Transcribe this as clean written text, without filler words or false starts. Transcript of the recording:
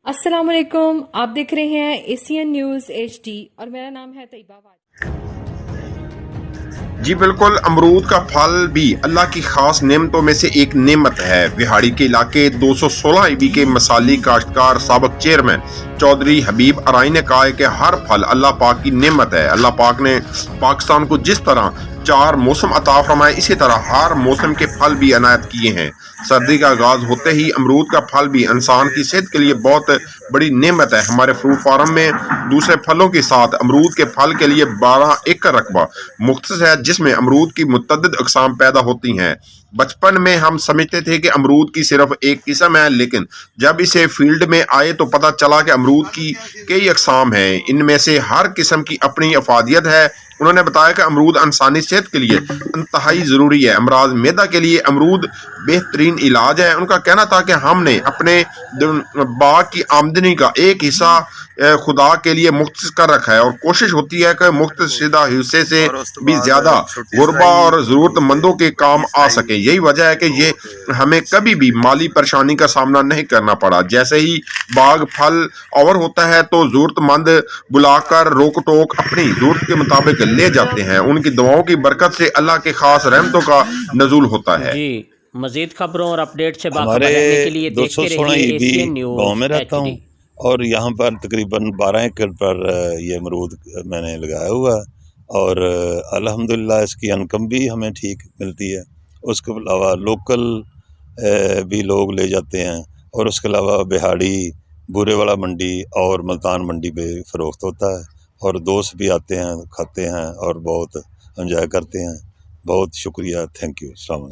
अस्सलामुअलैकुम, आप देख रहे हैं एशियन न्यूज़ HD और मेरा नाम है तैयबा वाजिद। जी बिल्कुल, अमरूद का फल भी अल्लाह की खास नेमतों में से एक नेमत है। विहाड़ी के इलाके 216 ईबी के मसाली काश्तकार साबिक चेयरमैन चौधरी हबीब अराई ने कहा है कि हर फल अल्लाह पाक की नेमत है। अल्लाह पाक ने पाकिस्तान को जिस तरह 4 मौसम अता फरमाए, इसी तरह हर मौसम के फल भी अनायत किए हैं। सर्दी का आगाज होते ही अमरूद का फल भी इंसान की सेहत के लिए बहुत बड़ी नेमत है। हमारे फ्रूट फार्म में दूसरे फलों के साथ अमरूद के फल के लिए 12 एकड़ रकबा मुख्तस है, जिसमें अमरूद की मुतअद्दिद अक़साम पैदा होती हैं। बचपन में हम समझते थे कि अमरूद की सिर्फ एक किस्म है, लेकिन जब इसे फील्ड में आए तो पता चला कि अमरूद की कई अक़साम हैं। इनमें से हर किस्म की अपनी अफादियत है। उन्होंने बताया कि अमरूद इंसानी सेहत के लिए इंतहाई ज़रूरी है। अमराज मैदा के लिए अमरूद बेहतरीन इलाज है। उनका कहना था कि हमने अपने बाग की आमदनी का एक हिस्सा खुदा के लिए मुख्तस कर रखा है और कोशिश होती है कि मुख्तसदा हिस्से से भी ज़्यादा गुरबा और ज़रूरतमंदों के काम आ सके। यही वजह है कि ये हमें कभी भी माली परेशानी का सामना नहीं करना पड़ा। जैसे ही बाग फल ओवर होता है तो ज़रूरतमंद बुलाकर रोक टोक अपनी ज़रूरत के मुताबिक ले जाते हैं। उनकी दुआओं की बरकत से अल्लाह के खास रहमतों का नज़ूल होता है। जी, मज़ीद खबरों और अपडेट से बाखबर हमारे रहने के लिए देखते 216 रहिए ईबी एशियन गाँव में न्यूज़ रहता HD। हूँ और यहाँ पर तकरीबन 12 एकड़ पर ये अमरूद मैंने लगाया हुआ है और अल्हम्दुलिल्लाह इसकी इनकम भी हमें ठीक मिलती है। उसके अलावा लोकल भी लोग ले जाते हैं और उसके अलावा बिहाड़ी बुरेवाला मंडी और मुल्तान मंडी पे फ़रोख्त होता है और दोस्त भी आते हैं, खाते हैं और बहुत एंजॉय करते हैं। बहुत शुक्रिया, थैंक यू, अस्सलाम वालेकुम।